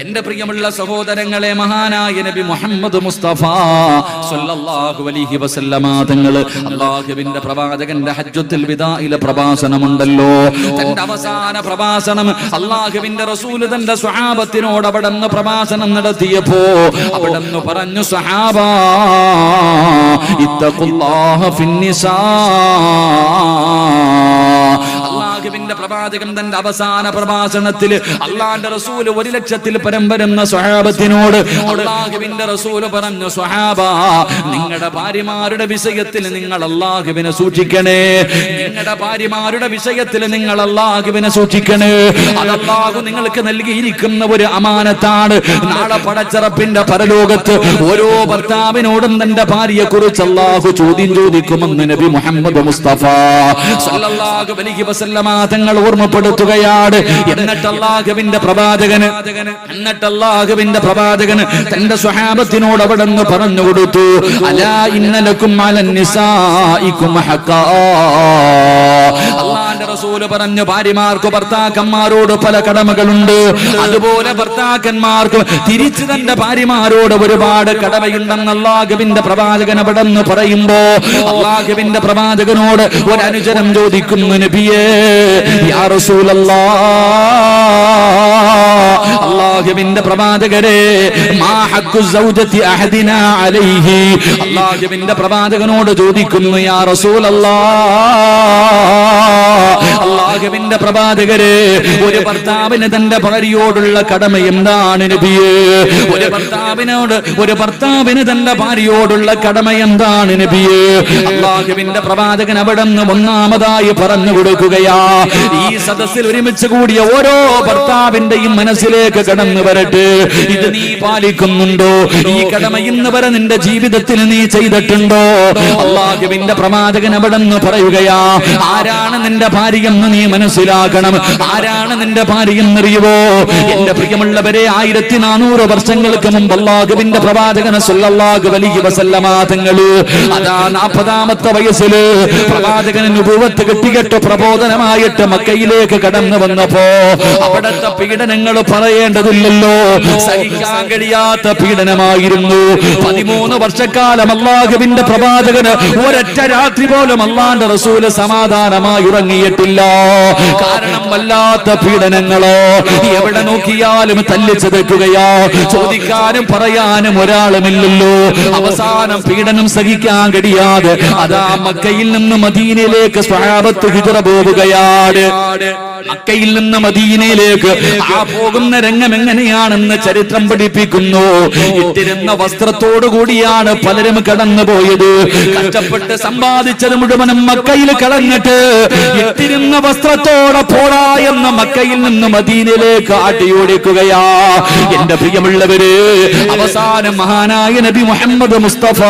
എന്റെ പ്രിയമുള്ള സഹോദരങ്ങളെ, മഹാനായ നബി മുഹമ്മദ് മുസ്തഫ സ്വല്ലല്ലാഹു അലൈഹി വസല്ലമ തങ്ങൾ അല്ലാഹുവിന്റെ പ്രവാചകന്റെ ഹജ്ജത്തുൽ വിദാഇലെ പ്രഭാഷണമുണ്ടല്ലോ, തന്റെ അവസാന പ്രഭാഷണം അല്ലാഹുവിന്റെ റസൂൽ തന്റെ സ്വഹാബത്തിനോട് അവിടുന്ന് പ്രഭാഷണം നടത്തിയപ്പോ അവിടുന്ന് പറഞ്ഞു, സ്വഹാബ ഇത്തഖുല്ലാഹ ഫിന്നിസാ. അല്ലാഹുവിന്റെ പ്രവാചകൻ തന്റെ അവസാന പ്രഭാഷണത്തിൽ അല്ലാഹുവിന്റെ റസൂൽ 1,00,000 പരം വരുന്ന സ്വഹാബത്തിനോട് അല്ലാഹുവിന്റെ റസൂൽ പറഞ്ഞു, സ്വഹാബ നിങ്ങളുടെ ഭാര്യമാരുടെ വിഷയത്തിൽ നിങ്ങൾ അല്ലാഹുവിനെ സൂക്ഷിക്കണേ, നിങ്ങളുടെ ഭാര്യമാരുടെ വിഷയത്തിൽ നിങ്ങൾ അല്ലാഹുവിനെ സൂക്ഷിക്കണേ. അത് അല്ലാഹു നിങ്ങൾക്ക് നൽകിയിരിക്കുന്ന ഒരു അമാനത്താണ്. നാളെ പടച്ചറപ്പിന്റെ പരലോകത്ത് ഓരോ ഭർത്താവിനോടും തന്റെ ഭാര്യയെ കുറിച്ച് അല്ലാഹു ചോദ്യം ചോദിക്കുമെന്ന് നബി മുഹമ്മദ് മുസ്തഫ സ്വല്ലല്ലാഹു അലൈഹി വസല്ലമ തങ്ങൾ ഓർമ്മപ്പെടുത്തുകയാണ്. എന്നിട്ട് അല്ലാഹുവിന്റെ പ്രവാചകൻ തന്റെ സ്വഹാബത്തിനോട് അവിടുന്ന് പറഞ്ഞു കൊടുത്തു, അലാ ഇന്നലക്കും അലൻ നിസാഇകും ഹഖാ. അല്ലാഹുവിന്റെ റസൂൽ പറഞ്ഞു, ഭാര്യമാർക്ക് ഭർത്താക്കന്മാരോട് പല കടമകളുണ്ട്, അതുപോലെ ഭർത്താക്കന്മാർക്ക് തിരിച്ചു തന്റെ ഭാര്യമാരോട് ഒരുപാട് കടമയുണ്ടെന്ന് അല്ലാഹുവിന്റെ പ്രവാചകൻ അവിടുന്ന് പറയുമ്പോ അല്ലാഹുവിന്റെ പ്രവാചകനോട് ഒരു അനുചരം ചോദിക്കുന്നു, നബിയേ യാ റസൂലല്ലാഹ്, അല്ലാഹുവിന്റെ പ്രവാചകരെ മാ ഹഖ്ഖു സൗജതി അഹദിനാ അലൈഹി. അല്ലാഹുവിന്റെ പ്രവാചകനോട് ചോദിക്കുന്നു, യാ റസൂലല്ലാഹ്, അല്ലാഹുവിന്റെ പ്രവാചകരെ ഒരു ഭർത്താവിന് തന്റെ ഭാര്യയോടുള്ള കടമ എന്താണ് നബിയേ? ഒരു ഭർത്താവിന് തന്റെ ഭാര്യയോടുള്ള കടമ എന്താണ് നബിയേ? അല്ലാഹുവിന്റെ പ്രവാചകൻ അവിടുന്ന് ഒന്നാമതായി പറഞ്ഞു കൊടുക്കുകയാ, ഈ സദസ്സിൽ ഒരുമിച്ച് കൂടിയ ഓരോ ഭർത്താവിന്റെയും മനസ്സിലേക്ക് കടന്നു വരട്ടെ, ഇത് നീ പാലിക്കുന്നുണ്ടോ? ഈ കടമ ഇന്ന് വരെ നിന്റെ ജീവിതത്തിൽ നീ ചെയ്തിട്ടുണ്ടോ? അല്ലാഹുവിന്റെ പ്രവാചകൻ അവിടുന്ന് പറയുകയാ, ആരാണ് നിന്റെ ഭാര്യയെന്ന് നീ മനസ്സിലാക്കണം. ആരാണ് നിന്റെ ഭാര്യയെന്നറിയുവോ? എന്റെ പ്രിയമുള്ളവരെ, 1400 വർഷങ്ങൾക്ക് മുമ്പ് അല്ലാഹുവിന്റെ പ്രവാചകൻ സ്വല്ലല്ലാഹു അലൈഹി വസല്ലമ തങ്ങൾ അതാ 40ാമത്തെ വയസ്സിൽ പ്രവാചകന് നുബുവത്ത് കിട്ടിയിട്ട് പ്രബോധനമായിട്ട് മക്കയിലേക്ക് കടന്നു വന്നപ്പോ അവിടുത്തെ പീഡനങ്ങൾ പറയേണ്ടതില്ലല്ലോ, സഹിക്കാൻ കഴിയാത്ത പീഡനമായിരുന്നു. 13 വർഷക്കാലം അല്ലാഹുവിന്റെ പ്രവാചകന് ഒരൊറ്റ രാത്രി പോലും അല്ലാഹുവിന്റെ റസൂല് സമാധാനമായി ഉറങ്ങിയിട്ടില്ല. കാരണം വല്ലാത്ത പീഡനങ്ങളോ, എവിടെ നോക്കിയാലും തല്ലിച്ചതയ്ക്കുകയാ, ചോദിക്കാനും പറയാനും ഒരാളുമില്ലല്ലോ. അവസാനം പീഡനം സഹിക്കാൻ കഴിയാതെ അതാ മക്കയിൽ നിന്ന് മദീനയിലേക്ക് സ്വഹാബത്ത് ഹിജ്റ പോവുകയാണ്. മക്കയിൽ നിന്ന് മദീനയിലേക്ക് ആ പോകുന്ന രംഗം എങ്ങനെയാണെന്ന് ചരിത്രം പഠിപ്പിക്കുന്നു. ഇട്ടിരുന്ന വസ്ത്രത്തോടു കൂടിയാണ് പലരും കടന്നു പോയത്. കഷ്ടപ്പെട്ട് സമ്പാദിച്ചത് മുഴുവനും മക്കയിൽ കളഞ്ഞിട്ട് ഇട്ടിരുന്ന വസ്ത്രത്തോടെ പോടാ എന്ന് മക്കയിൽ നിന്ന് മദീനയിലേക്ക് ആട്ടിയോടിക്കുകയാ. എന്റെ പ്രിയമുള്ളവര്, അവസാനം മഹാനായ നബി മുഹമ്മദ് മുസ്തഫ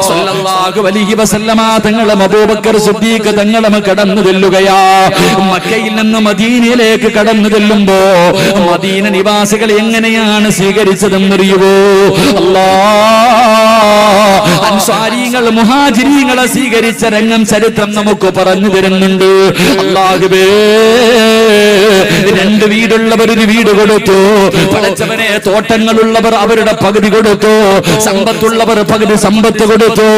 സ്വല്ലല്ലാഹു അലൈഹി വസല്ലമ തങ്ങളും അബൂബക്കർ സിദ്ദീഖ് തങ്ങളും കടന്നു ചെല്ലുകയാ. മക്കയിൽ നിന്ന് മദീനയിലേക്ക് കടന്നു ചെല്ലുമ്പോ മദീന നിവാസികൾ എങ്ങനെയാണ് സ്വീകരിച്ചതെന്നറിയുവോ? അൻസാരികൾ മുഹാജിരീങ്ങളെ സ്വീകരിച്ച രംഗം ചരിത്രം നമുക്ക് പറഞ്ഞു തരുന്നുണ്ട്. അല്ലാഹുവേ, 2 വീടുള്ളവർ ഒരു വീട് കൊടുത്തു. പടച്ചവനെ, തോട്ടങ്ങളുള്ളവർ അവരുടെ പകുതി കൊടുത്തു, സമ്പത്തുള്ളവർ പകുതി സമ്പത്ത് കൊടുത്തു.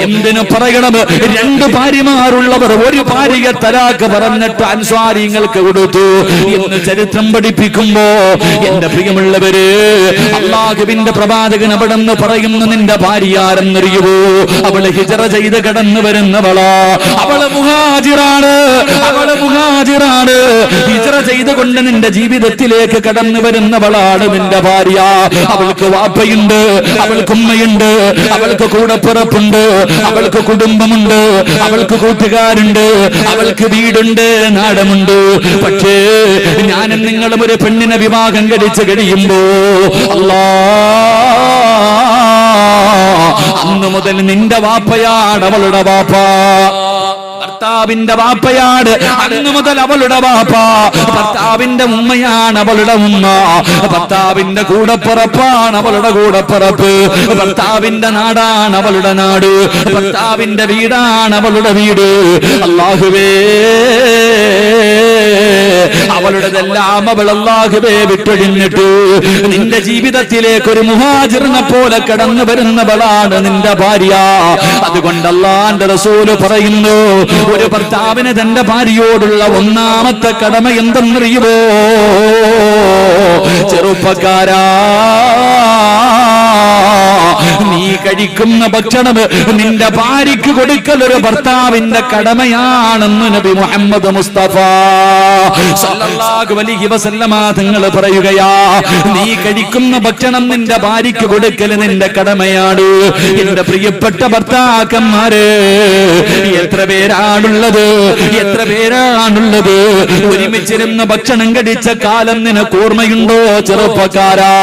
എന്തിനു പറയണം, 2 ഭാര്യമാരുള്ളവർ ഒരു ഭാര്യയെ തലാക്ക് പറഞ്ഞിട്ട് അൻസ്വാരിങ്ങൾക്ക് കൊടുത്തു എന്ന് ചരിത്രം പഠിപ്പിക്കുമ്പോ എന്റെ പ്രിയമുള്ളവര്, അല്ലാഹുവിന്റെ പ്രവാചകൻ അവിടെന്ന് പറയുന്നു, നിന്റെ ഭാര്യ ആരെന്നറിയുവോ? അവള് ഹിജ്റ ചെയ്ത് കടന്നു വരുന്നവളാ, അവള് മുഹാജിറാണ്. ഹിജ്റ ചെയ്തുകൊണ്ട് നിന്റെ ജീവിതത്തിലേക്ക് കടന്നു വരുന്നവളാണ് നിന്റെ ഭാര്യ. അവൾക്ക് വാപ്പയുണ്ട്, അവൾക്ക് ഉമ്മയുണ്ട്, അവൾക്ക് കൂടപ്പിറപ്പുണ്ട്, അവൾക്ക് കുടുംബമുണ്ട്, അവൾക്ക് കൂട്ടുകാരുണ്ട്, അവൾക്ക് വീടുണ്ട്, നാടമുണ്ട്. പക്ഷേ ഞാനും നിങ്ങളും ഒരു പെണ്ണിനെ വിവാഹം കഴിച്ച് കഴിയുമ്പോ അന്ന് മുതൽ നിന്റെ വാപ്പയാണ് അവളുടെ വാപ്പ, ഭർത്താവിന്റെ വാപ്പയാണ് അന്ന് മുതൽ അവളുടെ വാപ്പ, ഭർത്താവിന്റെ ഉമ്മയാണ് അവളുടെ ഉമ്മ, ഭർത്താവിന്റെ കൂടപ്പിറപ്പാണ് അവളുടെ കൂടപ്പിറപ്പ്, ഭർത്താവിന്റെ നാടാണ് അവളുടെ നാട്, ഭർത്താവിന്റെ വീടാണ് അവളുടെ വീട്. അല്ലാഹുവേ, അവളുടെതെല്ലാം അവൾ അല്ലാഹുവേ വിട്ടൊഴിഞ്ഞിട്ട് നിന്റെ ജീവിതത്തിലേക്ക് ഒരു മുഹാജിറിനെ പോലെ കടന്നു വരുന്നവളാണ് നിന്റെ ഭാര്യ. അതുകൊണ്ട് അല്ലാഹുവിന്റെ റസൂല് പറയുന്നു, ഒരു ഭർത്താവിന് തന്റെ ഭാര്യയോടുള്ള ഒന്നാമത്തെ കടമ എന്തെന്നറിയുമോ? ചെറുപ്പക്കാരാ, നീ കഴിക്കുന്ന ഭക്ഷണം നിന്റെ ഭാര്യയ്ക്ക് കൊടുക്കൽ ഒരു ഭർത്താവിന്റെ കടമയാണെന്ന് നബി മുഹമ്മദ് മുസ്തഫ സല്ലല്ലാഹു അലൈഹി വസല്ലമ തങ്ങൾ പറയുകയാ. നീ കഴിക്കുന്ന ഭക്ഷണം നിന്റെ ഭാര്യയ്ക്ക് കൊടുക്കൽ നിന്റെ കടമയാണ്. എന്റെ പ്രിയപ്പെട്ട ഭർത്താക്കന്മാരെ, എത്ര പേരാണുള്ളത്, എത്ര പേരാണുള്ളത് ഒരുമിച്ചിരുന്ന് ഭക്ഷണം കഴിച്ച കാലം നിനക്ക് ഓർമ്മയുണ്ടോ? ചെറുപ്പക്കാരാ,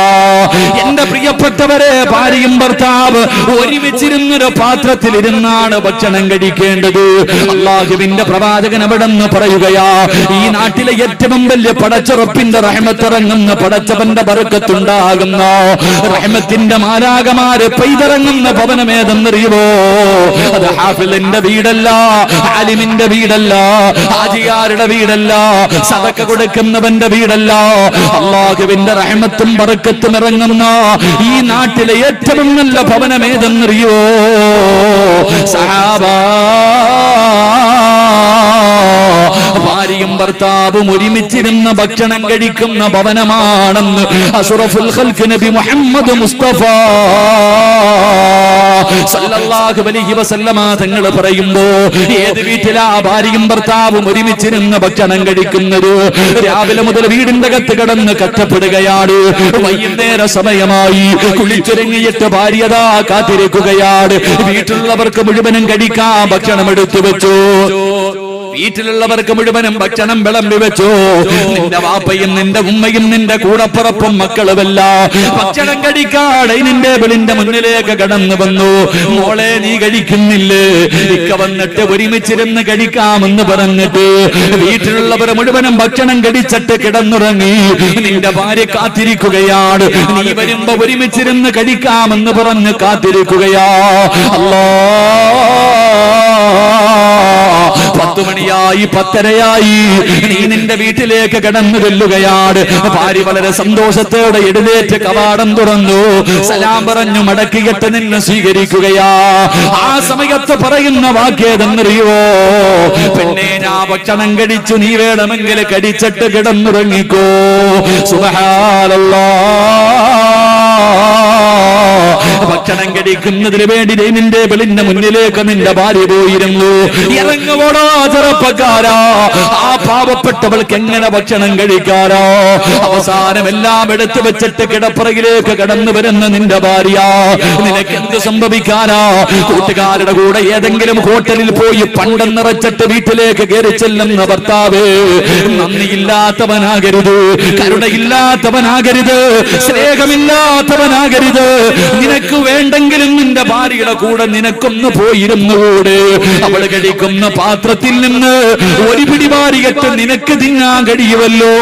എന്റെ പ്രിയപ്പെട്ടവരെ, ഭാര്യയും ഭർത്താവ് ഒരുമിച്ചിരുന്നൊരു പാത്രത്തിലിരുന്നാണ് ഭക്ഷണം കഴിക്കേണ്ടത്. അല്ലാഹുവിന്റെ പ്രവാചകൻ അവിടെന്ന് പറയുകയാ, ഈ നാട്ടിലെ ഏറ്റവും വലിയ പടച്ചുറപ്പിന്റെ റഹ്മത്തിറങ്ങുന്ന പടച്ചവന്റെ ബർക്കത്തുണ്ടാകുന്ന റഹ്മത്തിന്റെ മാലാകമാര് പെയ്തിറങ്ങുന്ന ഭവനമേതെന്നറിയുമോ? അത് ഹാഫിളിന്റെ വീടല്ല, ആലിമിന്റെ വീടല്ല, ഹാജിയാരുടെ വീടല്ല, സദഖ കൊടുക്കുന്നവന്റെ വീടല്ല. അല്ലാഹുവിന്റെ റഹ്മത്തും ബർക്കത്തും ഇറങ്ങുന്ന ഈ നാട്ടിലെ ഏറ്റവും നല്ല ഭവനമേതെന്നറിയോ? സഹാബാ, ഭാര്യയും ഭർത്താവും ഒരുമിച്ചിരുന്ന ഭക്ഷണം കഴിക്കുന്ന ഭവനമാണെന്ന് അഷ്റഫുൽ ഖൽഖ് നബി മുഹമ്മദ് മുസ്തഫ സല്ലല്ലാഹു അലൈഹി വസല്ലമ തങ്ങൾ പറയുമ്പോ, ഏത് വീട്ടിലാ ഭാര്യയും ഭർത്താവും ഒരുമിച്ചിരുന്ന് ഭക്ഷണം കഴിക്കുന്നത്? രാവിലെ മുതൽ വീടിന്റെ അകത്ത് കിടന്ന് കഷ്ടപ്പെടുകയാണ്, വൈകുന്നേര സമയമായി കുളിച്ചൊരുങ്ങിയിട്ട് ഭാര്യതാ കാത്തിരിക്കുകയാണ്. വീട്ടിലുള്ളവർക്ക് മുഴുവനും കഴിക്കാൻ ഭക്ഷണം എടുത്തു വെച്ചു, വീട്ടിലുള്ളവർക്ക് മുഴുവനും ഭക്ഷണം വിളമ്പി വെച്ചു. നിന്റെ വാപ്പയും നിന്റെ ഉമ്മയും നിന്റെ കൂടപ്പുറപ്പും മക്കളുമല്ല ഭക്ഷണം കഴിക്കാതെ നിന്റെ വിളിന്റെ മുന്നിലേക്ക് കടന്നു വന്നു. മോളെ, നീ കഴിക്കുന്നില്ലേ? ഇക്ക വന്നിട്ട് ഒരുമിച്ചിരുന്ന് കഴിക്കാമെന്ന് പറഞ്ഞിട്ട് വീട്ടിലുള്ളവർ മുഴുവനും ഭക്ഷണം കഴിച്ചിട്ട് കിടന്നുറങ്ങി. നിന്റെ ഭാര്യ കാത്തിരിക്കുകയാണ്, നീ വരുമ്പോ ഒരുമിച്ചിരുന്ന് കഴിക്കാമെന്ന് പറഞ്ഞ് കാത്തിരിക്കുകയാ. അല്ലാ, 10 മണിയായി, 10:30 നീ നിന്റെ വീട്ടിലേക്ക് കടന്നു ചെല്ലുകയാണ്. ഭാര്യ വളരെ സന്തോഷത്തോടെ എഴുന്നേറ്റ് കവാടം തുറന്നു, സലാം പറഞ്ഞു മടക്കിയിട്ട് നിന്നെ സ്വീകരിക്കുകയാ. ആ സമയത്ത് പറയുന്ന വാക്യേതെന്നറിയോ? പെണ്ണേ, ഞാൻ ഭക്ഷണം കഴിച്ചു, നീ വേണമെങ്കിൽ കടിച്ചിട്ട് കിടന്നുറങ്ങിക്കോ. സുബ്ഹാനല്ലാഹ്, ഭക്ഷണം കഴിക്കുന്നതിന് വേണ്ടി നിന്റെ വെളിന്റെ മുന്നിലേക്ക് നിന്റെ ഭാര്യ പോയിരുന്നു. ഇറങ്ങുവോടോ ചെറുപ്പക്കാരാ, ആ പാവപ്പെട്ടവൾക്ക് എങ്ങനെ ഭക്ഷണം കഴിക്കാരോ? അവസാനം എല്ലാം എടുത്തു വെച്ചിട്ട് കിടപ്പറയിലേക്ക് കടന്നു വരുന്ന നിന്റെ ഭാര്യ, നിനക്ക് എന്ത് സംഭവിക്കാനാ? കൂട്ടുകാരുടെ കൂടെ ഏതെങ്കിലും ഹോട്ടലിൽ പോയി പണ്ടം നിറച്ചിട്ട് വീട്ടിലേക്ക് കയറി ചെല്ലുന്ന ഭർത്താവ് നന്ദിയില്ലാത്തവനാകരുത്, കരുണയില്ലാത്തവനാകരുത്, സ്നേഹമില്ലാത്തവനാകരുത്. നിനക്ക് വേണ്ടെങ്കിലും നിന്റെ ഭാര്യയുടെ കൂടെ നിനക്കൊന്ന് പോയിരുന്നുകൂടെ? അവൾ കഴിക്കുന്ന പാത്രത്തിൽ നിന്ന് ഒരു പിടിവാരിയിട്ട് നിനക്ക് തിന്നാൻ കഴിയുമല്ലോ.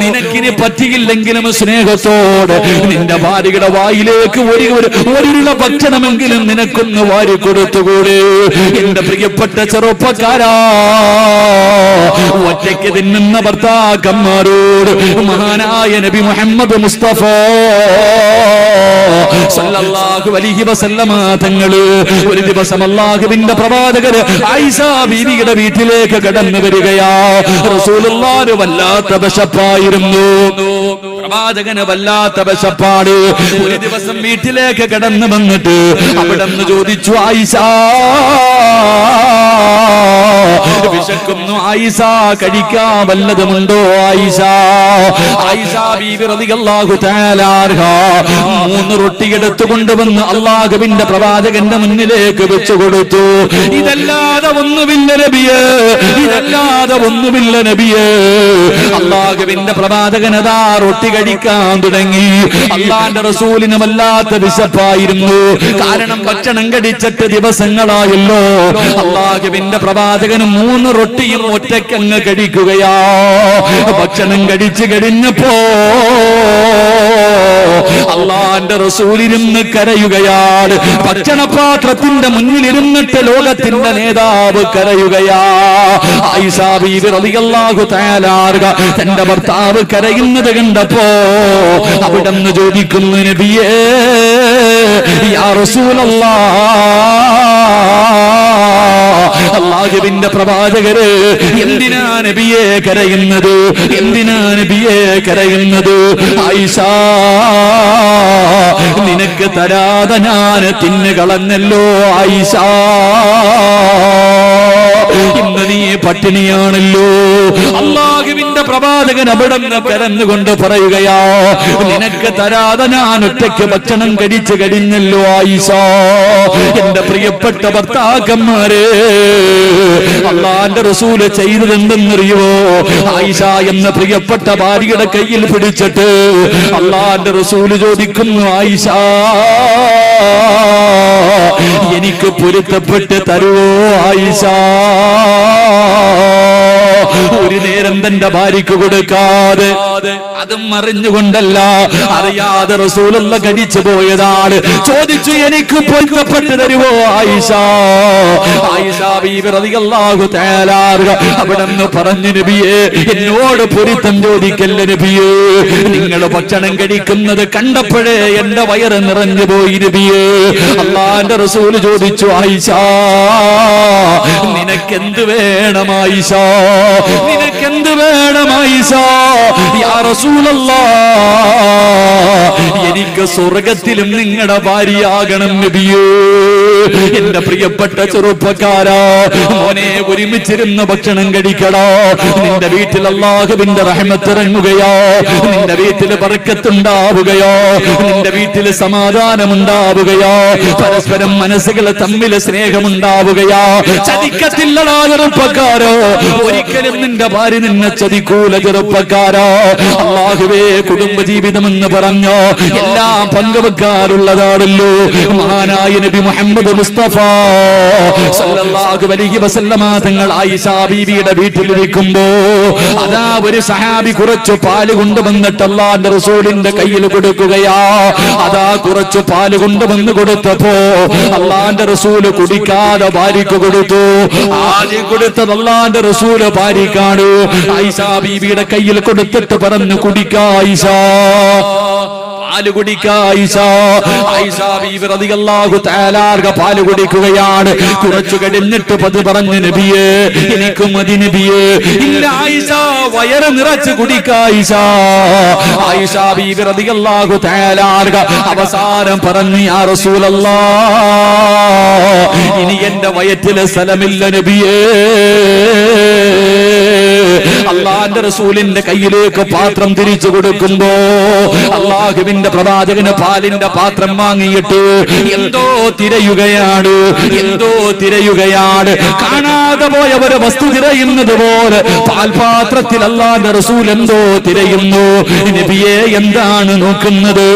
നിനക്കിന് പറ്റിയില്ലെങ്കിലും സ്നേഹത്തോടെ നിന്റെ ഭാര്യയുടെ വായിലേക്ക് ഒരു ഭക്ഷണമെങ്കിലും നിനക്കൊന്ന് വാരി കൊടുത്തുകൂടെ? എന്റെ പ്രിയപ്പെട്ട ചെറുപ്പക്കാരാ, ഒറ്റയ്ക്ക് തിന്നുന്ന ഭർത്താക്കന്മാരോട് മഹാനായ നബി മുഹമ്മദ് മുസ്തഫ സല്ലല്ലാഹു അലൈഹി വസല്ലമ തങ്ങള് ഒരു ദിവസം അല്ലാഹുവിന്റെ പ്രവാചകര് ആയിഷ ബീവിയുടെ വീട്ടിലേക്ക് കടന്നു വരികയാ. റസൂലുള്ളാഹി വല്ലാത്ത വിശപ്പായിരുന്നു, പ്രവാചകന് വല്ലാത്ത വിശപ്പാട്. ഒരു ദിവസം വീട്ടിലേക്ക് കടന്നു വന്നിട്ട് അവിടെ നിന്ന് ചോദിച്ചു, ആയിഷ വിശക്കുന്നു ആയിഷ, കഴിക്കാൻ വല്ലതുമുണ്ടോ ആയിഷ? ആയിഷ ബീവി റളിയല്ലാഹു തആല അൻഹ 3 റൊട്ടി എടുത്തുകൊണ്ടുവന്ന് അല്ലാഹുവിന്റെ പ്രവാചകന്റെ മുന്നിലേക്ക് വെച്ചു കൊടുത്തു. ഇതല്ലാതെ ഒന്നുമില്ല നബിയേ, ഇതല്ലാതെ ഒന്നുമില്ല നബിയേ. അല്ലാഹുവിന്റെ പ്രവാചകനതാ റൊട്ടി കഴിക്കാൻ തുടങ്ങി. അല്ലാഹുവിന്റെ റസൂലിന് വല്ലാത്ത വിശപ്പായിരുന്നു, കാരണം ഭക്ഷണം കഴിച്ചിട്ട് ദിവസങ്ങളായല്ലോ. അല്ലാഹുവിന്റെ പ്രവാചകന് 3 റൊട്ടിയും ഒറ്റയ്ക്കങ്ങ് കഴിക്കുകയാ. ഭക്ഷണം കഴിച്ചു കഴിഞ്ഞപ്പോ അള്ളാന്റെ റസൂലിരുന്ന് കരയുകയാണ്. ഭക്ഷണപാത്രത്തിന്റെ മുന്നിലിരുന്നിട്ട് ലോകത്തിന്റെ നേതാവ് കരയുകയാ. ആയിഷ ബീവി റളിയല്ലാഹു തആല തന്റെ ഭർത്താവ് കരയുന്നത് കണ്ടപ്പോ അവിടുന്ന് ചോദിക്കുന്നു, നബിയേ യാ റസൂലല്ലാഹ്, അല്ലാഹുവിന്റെ പ്രവാചകരെ എന്തിനാ നബിയെ കരയുന്നത്? എന്തിനാ നബിയെ കരയുന്നത്? ആയിഷ, നിനക്ക് തരാതെ ഞാൻ തിന്നു കളഞ്ഞല്ലോ ആയിഷ, ഇന്ന് നീ പട്ടിണിയാണല്ലോ. അല്ലാഹുവിന്റെ പ്രവാചകൻ അവിടുന്ന് കരഞ്ഞുകൊണ്ട് പറയുകയാ, നിനക്ക് തരാതെ ഞാൻ ഒറ്റയ്ക്ക് ഭക്ഷണം കഴിച്ചു കഴിഞ്ഞല്ലോ ആയിഷ. എന്റെ പ്രിയപ്പെട്ട ഭർത്താക്കന്മാരെ, അല്ലാഹുവിന്റെ റസൂല് ചെയ്തതെന്തെന്നറിയോ? ആയിഷ എന്ന പ്രിയപ്പെട്ട ഭാര്യയുടെ കയ്യിൽ പിടിച്ചിട്ട് അല്ലാഹുവിന്റെ റസൂല് ചോദിക്കുന്നു, ആയിഷ, എനിക്ക് പൊരുത്തപ്പെട്ട് തരുവോ ആയിഷ? ഒരു നേരം തന്റെ ഭാര്യക്ക് കൊടുക്കാതെ, അതും അറിഞ്ഞുകൊണ്ടല്ല, അറിയാതെ റസൂലുള്ള കടിച്ചു പോയതാണ്. ചോദിച്ചു, എനിക്ക് പൊരുത്തപ്പെട്ട് തരുവോ ആയിഷ? ആയിഷ ബീവി റളിയല്ലാഹു തആല അവിടുന്ന് പറഞ്ഞു, നബിയേ എന്നോട് പൊരുത്തം ചോദിക്കല്ല നബിയേ, നിങ്ങൾ ഭക്ഷണം കഴിക്കുന്നത് കണ്ടപ്പോഴേ എന്റെ വയറ് നിറഞ്ഞു പോയി നബിയേ. അല്ലാഹുവിന്റെ റസൂല് ചോദിച്ചു, ആയിഷ നിനക്കെന്ത് വേണം ആയിഷ? നിനക്കെന്ത് വേണം ആയിഷ? യാ റസൂലല്ലാഹ്, എനിക്ക് സ്വർഗത്തിലും നിങ്ങളുടെ ഭാര്യയാകണം നബിയേ. എന്റെ പ്രിയപ്പെട്ട ചെറുപ്പക്കാരാ, മോനെ ഒരുമിച്ചിരുന്ന് ഭക്ഷണം കഴിക്കടാ. നിന്റെ വീട്ടിൽ അല്ലാഹുവിന്റെ റഹ്മത്ത് ഇറങ്ങുകയോ, നിന്റെ വീട്ടിൽ ബർക്കത്തുണ്ടാവുകയോ, നിന്റെ വീട്ടിൽ സമാധാനമുണ്ടാവുകയോ, പരസ്പരം മനസ്സുകൾ തമ്മിൽ സ്നേഹമുണ്ടാവുകയോ. ചതിക്കത്തില്ലടാ ചെറുപ്പക്കാരോ, ഒരിക്കലും നിന്റെ ഭാര്യ നിന്നെ ചതിക്കൂല ചെറുപ്പക്കാരോ. അല്ലാഹുവേ, കുടുംബജീവിതം എന്ന് പറഞ്ഞോ എല്ലാം പങ്കുവെക്കാറുള്ളതാണല്ലോ. മഹാനായ നബി മുഹമ്മദ് മുസ്തഫ സല്ലല്ലാഹു അലൈഹി വസല്ലമ തങ്ങൾ ആയിഷ ബീവിയുടെ വീട്ടിലിരിക്കുമ്പോ അതാ ഒരു സഹാബി കുറച്ചു പാല് കൊണ്ടുവന്നിട്ട് അല്ലാഹുവിന്റെ റസൂലിന്റെ കയ്യിൽ കൊടുക്കുകയാ. അതാ കുറച്ചു പാല് കൊണ്ടുവന്ന് കൊടുത്തപ്പോ അല്ലാഹുവിന്റെ റസൂല് കുടിക്കാതെ ഭാര്യക്ക് കൊടുത്തു. ആദ്യം കൊടുത്തത് അല്ലാഹുവിന്റെ റസൂല് ഭാര്യക്കാണ്. ആയിഷ ബീവിയുടെ കയ്യിൽ കൊടുത്തിട്ട് പറഞ്ഞു, കുടിക്കാ ആയിഷ, പാല് കുടിക്കാ ആയിഷ. ആയിഷ ബീവി റളിയല്ലാഹു തആല പാല് കുടിക്കുകയാണ്. കുറച്ചു കഴിഞ്ഞിട്ട് പറഞ്ഞു, നബിയേ എനിക്ക് മതി നബിയേ. ഇല്ല ആയിഷ, വയറ് നിറച്ച് കുടിക്കാ ആയിഷ. ആയിഷ ബീവി റളിയല്ലാഹു തആല അവസാനം പറഞ്ഞു, യാ റസൂലല്ലാഹ്, ഇനി എന്റെ വയറ്റിലെ സ്ഥലമില്ല നബിയേ. അല്ലാഹുവിന്റെ റസൂലിന്റെ കയ്യിലേക്ക് പാത്രം തിരിച്ചു കൊടുക്കുമ്പോ അല്ലാഹുവിന്റെ പ്രവാചകന് പാലിന്റെ പാത്രം വാങ്ങിയിട്ട് എന്തോ തിരയുകയാണ്, എന്തോ തിരയുകയാണ്. കാണാതെ പോയ ഒരു വസ്തു തിരയുന്നത് പോലെ പാൽപാത്രത്തിൽ അല്ലാഹുവിന്റെ റസൂൽ എന്തോ തിരയുന്നു. നബിയെ എന്താണ് നോക്കുന്നത്?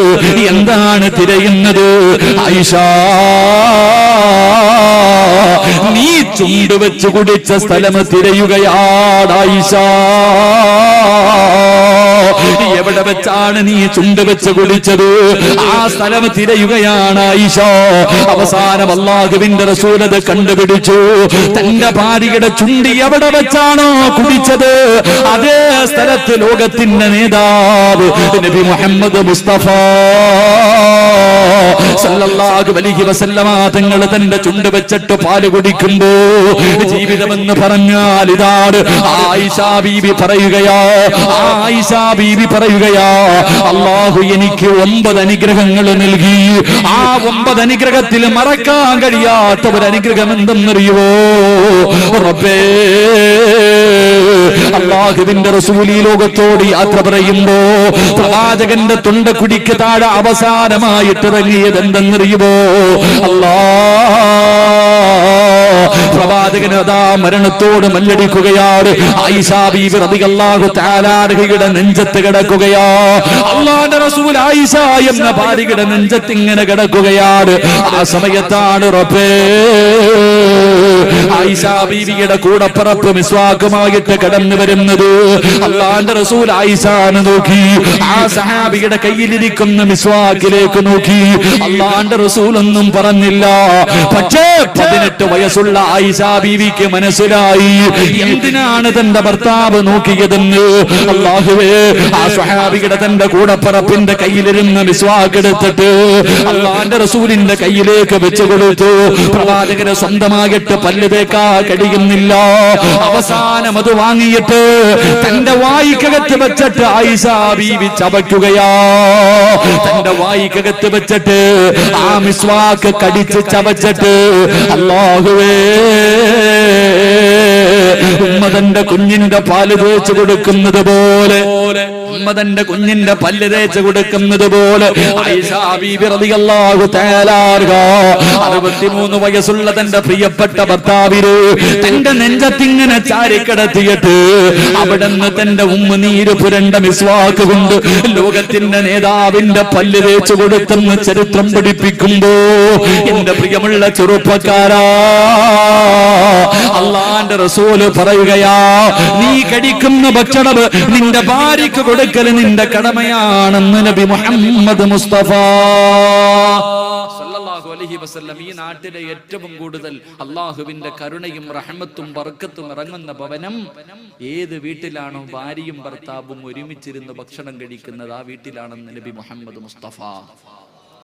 എന്താണ് തിരയുന്നത്? ആയിഷ, നീ ചുണ്ട് വെച്ച് കുടിച്ച സ്ഥലം തിരയുകയാണ് ആയിഷ. എവിടെ വെച്ചാണ് നീ ചുണ്ട് വെച്ച് കുടിച്ചത്? ആ സ്ഥലം തിരയുകയാണ് ആയിഷ. അവസാനം അല്ലാഹുവിന്റെ റസൂൽ അത് കണ്ടുപിടിച്ചു. തന്റെ ഭാര്യയുടെ ചുണ്ട് എവിടെ വെച്ചാണോ കുടിച്ചത്, അതേ സ്ഥലത്ത് ലോകത്തിന്റെ നേതാവ് നബി മുഹമ്മദ് മുസ്തഫ സല്ലല്ലാഹു അലൈഹി വസല്ലമ തങ്ങൾ തന്റെ ചുണ്ട് വെച്ചിട്ട് പാല് കുടിക്കുമ്പോ ജീവിതമെന്ന് പറഞ്ഞാൽ ഇതാണ്. ആയിഷ ബീവി പറയുകയാ, ആയിഷ ബീവി പറയുകയാ, അല്ലാഹു എനിക്ക് 9 അനുഗ്രഹങ്ങൾ നൽകി. ആ 9 അനുഗ്രഹത്തിൽ മറക്കാൻ കഴിയാത്ത ഒരു അനുഗ്രഹം എന്തെന്നറിയുവോ? റബ്ബേ, അല്ലാഹുവിന്റെ റസൂൽ ഈ ലോകത്തോട് യാത്ര പറയുമ്പോ പ്രവാചകന്റെ തൊണ്ടക്കുടിക്ക് താഴെ അവസാനമായിട്ട് ഇറങ്ങിയത് എന്തെന്നറിയുമോ? പ്രവാചകൻ അതാ മരണത്തോട് മല്ലടിക്കുകയാണ്. ആയിഷ ബീവി റളിയല്ലാഹു തആല അൻഹയുടെ നെഞ്ചത്ത് കിടക്കുകയാ. അല്ലാഹുവിന്റെ റസൂൽ ആയിഷ എന്ന ഭാര്യയുടെ നെഞ്ചത്ത് ഇങ്ങനെ കിടക്കുകയാണ്. ആ സമയത്താണ് റബ്ബേ ആയിഷ ബീവിയുടെ കൂടപ്പിറപ്പ് മിസ്വാക്കുമായിട്ട് കടന്നു വരുന്നത് അള്ളാന്റെ റസൂൽ ആയിഷാനെ നോക്കി, ആ സഹാബിയുടെ കയ്യിലിരിക്കുന്ന മിസ്വാക്കിലേക്ക് നോക്കി. അള്ളാന്റെ റസൂൽ ഒന്നും പറഞ്ഞില്ല. പക്ഷേ 18 വയസ്സുള്ള ആയിഷ ബീവിക്ക് മനസ്സിലായി എന്തിനാണ് തന്റെ ഭർത്താവ് നോക്കിയതെന്ന്. അല്ലാഹുവേ, ആ സ്വഹാബിയുടെ തന്റെ കൂടപ്പിറപ്പിന്റെ കയ്യിലിരുന്ന മിസ്വാക്ക് എടുത്തിട്ട് അള്ളാന്റെ റസൂലിന്റെ കയ്യിലേക്ക് വെച്ചു കൊടുത്തു. പ്രവാചകന് സ്വന്തമായിട്ട് പല്ല് തേക്കാ കഴിയുന്നില്ല. അവസാനം അത് വാങ്ങിയിട്ട് തന്റെ വായിക്കകത്ത് വെച്ചിട്ട് ആയിഷ ബീവി ചവയ്ക്കുകയാ. തന്റെ വായിക്കകത്ത് വെച്ചിട്ട് ആ മിസ്വാക്ക് കടിച്ച് ചവച്ചിട്ട് അല്ലാഹുവേ, ഉമ്മ തന്റെ കുഞ്ഞിന്റെ പാല് തേച്ച് കൊടുക്കുന്നത് പോലെ, ഉമ്മ തന്റെ കുഞ്ഞിന്റെ പല്ല് തേച്ച് കൊടുക്കുന്നത് പോലെ ആയിഷ ബീബി റളിയല്ലാഹു തആല അൻഹ 63 വയസ്സുള്ള തന്റെ പ്രിയപ്പെട്ട ഭർത്താവിന് തന്റെ നെഞ്ചത്തിങ്ങനെ ചാരിക്കിടത്തിയിട്ട് അവിടുന്ന് തന്റെ ഉമ്മനീര് പുരണ്ട മിസ്വാക്ക് കൊണ്ട് ലോകത്തിന്റെ നേതാവിന്റെ പല്ല് തേച്ച് കൊടുത്തെന്ന് ചരിത്രം പഠിപ്പിക്കുമ്പോ എന്റെ പ്രിയമുള്ള ചെറുപ്പക്കാരാ, അള്ളാന്റെ റസൂല് പറയുകയാ, നീ കടിക്കുന്ന ഭക്ഷണം നിന്റെ ഭാര്യയ്ക്ക് കൊടുക്കൽ നിന്റെ കടമയാണെന്ന് നബി മുഹമ്മദ് മുസ്തഫ സല്ലല്ലാഹു അലൈഹി വസല്ലം. ഈ നാട്ടിലെ ഏറ്റവും കൂടുതൽ അള്ളാഹുവിന്റെ കരുണയും റഹ്മത്തും ബർക്കത്തും ഇറങ്ങുന്ന ഭവനം ഏത് വീട്ടിലാണോ ഭാര്യയും ഭർത്താവും ഒരുമിച്ചിരുന്ന് ഭക്ഷണം കഴിക്കുന്നത്, ആ വീട്ടിലാണെന്ന് നബി മുഹമ്മദ് മുസ്തഫ